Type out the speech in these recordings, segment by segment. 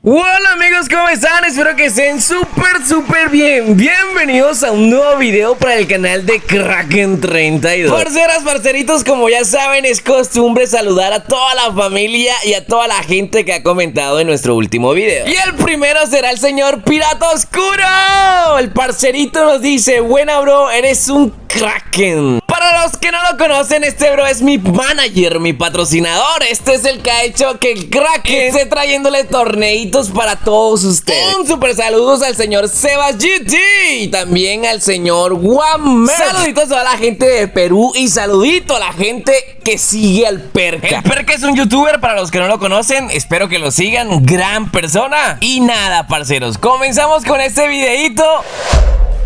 Hola amigos, ¿cómo están? Espero que estén súper bien. Bienvenidos a un nuevo video para el canal de Kraken32. Parceras, parceritos, como ya saben, es costumbre saludar a toda la familia y a toda la gente que ha comentado en nuestro último video. Y el primero será el señor Pirata Oscuro. El parcerito nos dice: buena bro, eres un Kraken. Para los que no lo conocen, este bro es mi manager, mi patrocinador. Este es el que ha hecho que el Kraken esté trayéndole torneitos para todos ustedes. Un super saludos al señor Sebas GT y también al señor Wammer. Saluditos a toda la gente de Perú y saludito a la gente que sigue al Perca. El Perca es un youtuber, para los que no lo conocen, espero que lo sigan, gran persona. Y nada, parceros, comenzamos con este videito.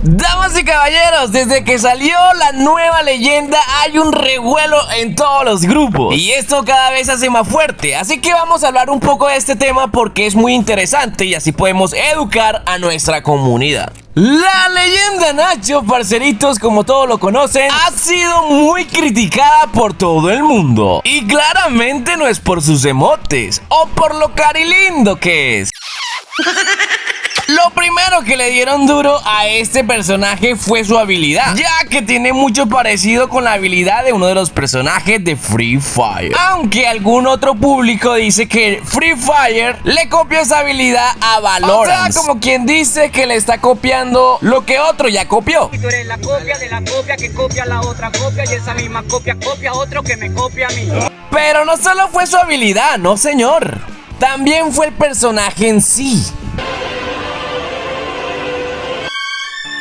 Damas y caballeros, desde que salió la nueva leyenda hay un revuelo en todos los grupos y esto cada vez se hace más fuerte, así que vamos a hablar un poco de este tema porque es muy interesante y así podemos educar a nuestra comunidad. La leyenda Nacho, parceritos, como todos lo conocen, ha sido muy criticada por todo el mundo y claramente no es por sus emotes o por lo carilindo que es. Lo primero que le dieron duro a este personaje fue su habilidad, ya que tiene mucho parecido con la habilidad de uno de los personajes de Free Fire. Aunque algún otro público dice que Free Fire le copia esa habilidad a Valorant. O sea, como quien dice que le está copiando lo que otro ya copió. Tú eres la copia de la copia que copia la otra copia y esa misma copia copia a otro que me copia a mí. Pero no solo fue su habilidad, no señor. También fue el personaje en sí.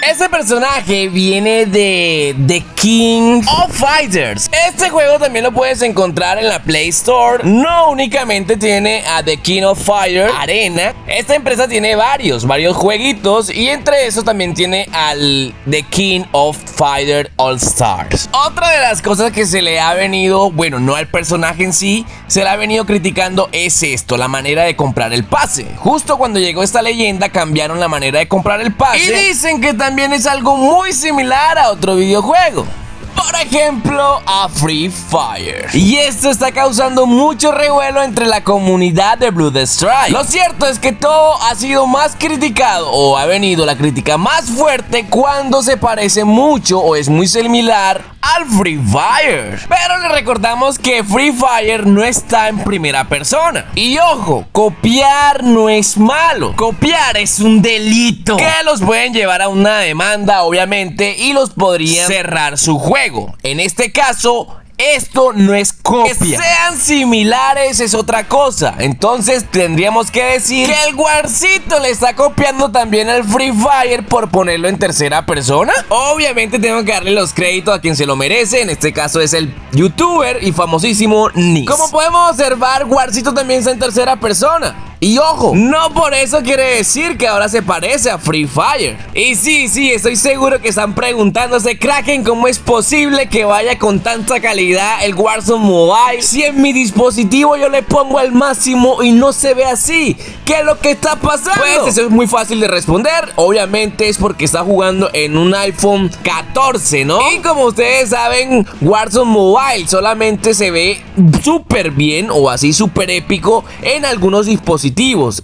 Ese personaje viene de The King of Fighters. Este juego también lo puedes encontrar en la Play Store. No únicamente tiene a The King of Fighters Arena. Esta empresa tiene varios jueguitos y entre esos también tiene al The King of Fighters All Stars. Otra de las cosas que se le ha venido, bueno, no al personaje en sí, se le ha venido criticando es esto, la manera de comprar el pase. Justo cuando llegó esta leyenda cambiaron la manera de comprar el pase y dicen que también es algo muy similar a otro videojuego, por ejemplo a Free Fire. Y esto está causando mucho revuelo entre la comunidad de Bloodstrike. Lo cierto es que todo ha sido más criticado, o ha venido la crítica más fuerte, cuando se parece mucho o es muy similar al Free Fire. Pero le recordamos que Free Fire no está en primera persona. Y ojo, copiar no es malo. Copiar es un delito que los pueden llevar a una demanda, obviamente, y los podrían cerrar su juego. En este caso, esto no es copia. Que sean similares es otra cosa. Entonces tendríamos que decir que el Warcito le está copiando también al Free Fire por ponerlo en tercera persona. Obviamente tengo que darle los créditos a quien se lo merece. En este caso es el youtuber y famosísimo Nix. Como podemos observar, Warcito también está en tercera persona. Y ojo, no por eso quiere decir que ahora se parece a Free Fire. Y sí, estoy seguro que están preguntándose: Kraken, ¿cómo es posible que vaya con tanta calidad el Warzone Mobile si en mi dispositivo yo le pongo al máximo y no se ve así? ¿Qué es lo que está pasando? Pues eso es muy fácil de responder. Obviamente es porque está jugando en un iPhone 14, ¿no? Y como ustedes saben, Warzone Mobile solamente se ve súper bien o así súper épico en algunos dispositivos.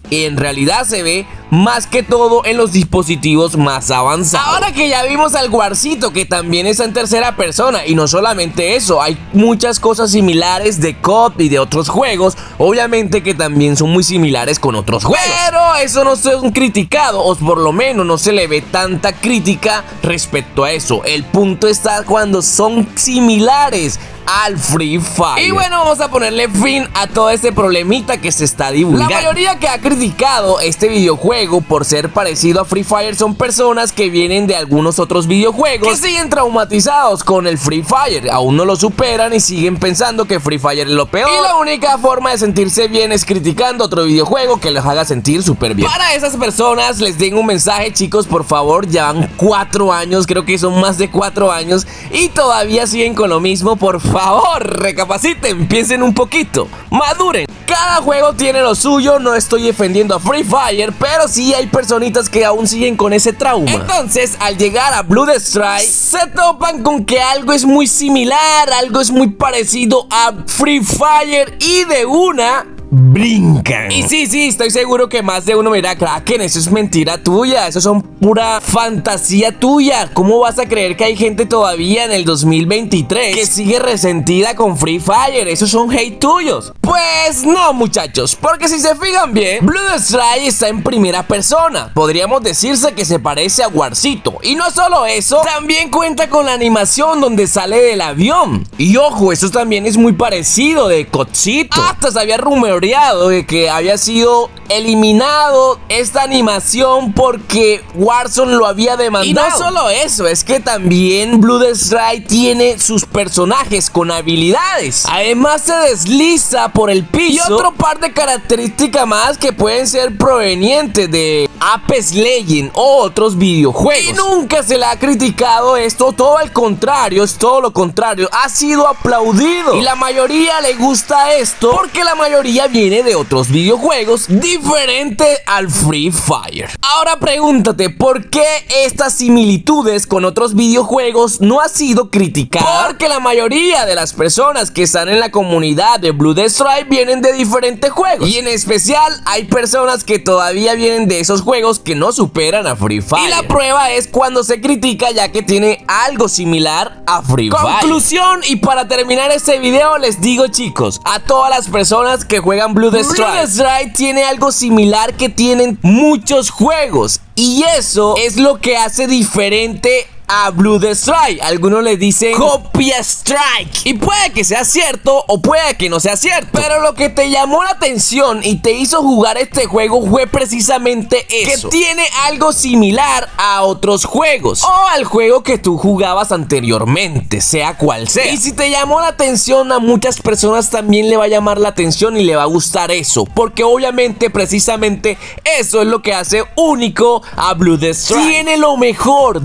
Y en realidad se ve más que todo en los dispositivos más avanzados. Ahora que ya vimos al Warcito, que también está en tercera persona, y no solamente eso, hay muchas cosas similares de COD y de otros juegos, obviamente que también son muy similares con otros juegos. Pero eso no son criticados, o por lo menos no se le ve tanta crítica respecto a eso. El punto está cuando son similares al Free Fire. Y bueno, vamos a ponerle fin a todo este problemita que se está divulgando. La mayoría que ha criticado este videojuego por ser parecido a Free Fire son personas que vienen de algunos otros videojuegos que siguen traumatizados con el Free Fire, aún no lo superan y siguen pensando que Free Fire es lo peor. Y la única forma de sentirse bien es criticando otro videojuego que los haga sentir súper bien. Para esas personas les tengo un mensaje, chicos, por favor, ya van 4 años, creo que son más de 4 años y todavía siguen con lo mismo. Por favor, recapaciten, piensen un poquito, maduren. Cada juego tiene lo suyo, no estoy defendiendo a Free Fire, pero sí hay personitas que aún siguen con ese trauma. Entonces, al llegar a Bloodstrike, se topan con que algo es muy similar, algo es muy parecido a Free Fire y de una brincan. Y sí, estoy seguro que más de uno me dirá, Kraken, eso es mentira tuya, eso son pura fantasía tuya. ¿Cómo vas a creer que hay gente todavía en el 2023 que sigue resentida con Free Fire? Esos son hate tuyos. Pues no, muchachos, porque si se fijan bien, Blue Strike está en primera persona. Podríamos decirse que se parece a Warcito. Y no solo eso, también cuenta con la animación donde sale del avión. Y ojo, eso también es muy parecido de Codcito. Hasta se había rumoreado de que había sido eliminado esta animación porque Warzone lo había demandado. Y no solo eso, es que también Blue Strike tiene sus personajes con habilidades. Además se desliza por el piso y otro par de características más que pueden ser provenientes de Apex Legends o otros videojuegos. Y nunca se le ha criticado esto, todo al contrario, es todo lo contrario, ha sido aplaudido. Y la mayoría le gusta esto porque la mayoría viene de otros videojuegos diferente al Free Fire. Ahora pregúntate, ¿por qué estas similitudes con otros videojuegos no ha sido criticada? Porque la mayoría de las personas que están en la comunidad de Blue Strike vienen de diferentes juegos. Y en especial hay personas que todavía vienen de esos juegos que no superan a Free Fire. Y la prueba es cuando se critica, ya que tiene algo similar a Free Fire. Conclusión, y para terminar este video les digo, chicos, a todas las personas que juegan Blue Strike tiene algo similar que tienen muchos juegos. Y eso es lo que hace diferente a Blue Strike. Algunos le dicen copia strike. Y puede que sea cierto o puede que no sea cierto. Pero lo que te llamó la atención y te hizo jugar este juego fue precisamente eso. Que tiene algo similar a otros juegos o al juego que tú jugabas anteriormente, sea cual sea. Y si te llamó la atención, a muchas personas también le va a llamar la atención y le va a gustar eso. Porque obviamente precisamente eso es lo que hace único a Blue Strike. Tiene lo mejor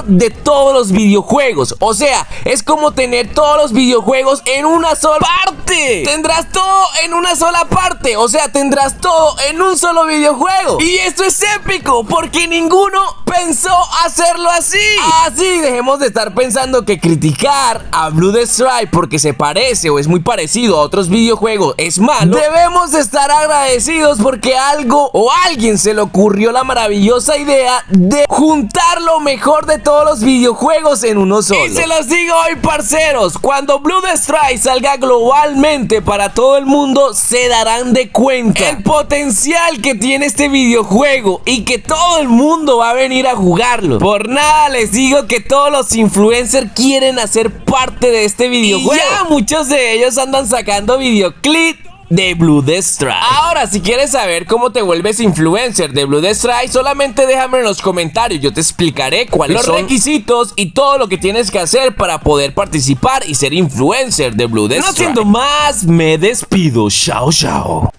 de todos los videojuegos. O sea, es como tener todos los videojuegos en una sola parte. Tendrás todo en una sola parte. O sea, tendrás todo en un solo videojuego. Y esto es épico porque ninguno pensó hacerlo así. Así dejemos de estar pensando que criticar a Blue Strike porque se parece o es muy parecido a otros videojuegos es malo. Debemos estar agradecidos porque algo o alguien se le ocurrió la maravillosa idea de juntar lo mejor de todos los videojuegos en uno solo. Y se los digo hoy, parceros, cuando Blue Strike salga globalmente para todo el mundo, se darán de cuenta el potencial que tiene este videojuego y que todo el mundo va a venir a jugarlo. Por nada les digo que todos los influencers quieren hacer parte de este videojuego. Y ya muchos de ellos andan sacando videoclips de Blue Strike. Ahora, si quieres saber cómo te vuelves influencer de Blue Strike, solamente déjame en los comentarios. Yo te explicaré cuáles son los requisitos y todo lo que tienes que hacer para poder participar y ser influencer de Blue Strike. No siendo más, me despido. Chao, chao.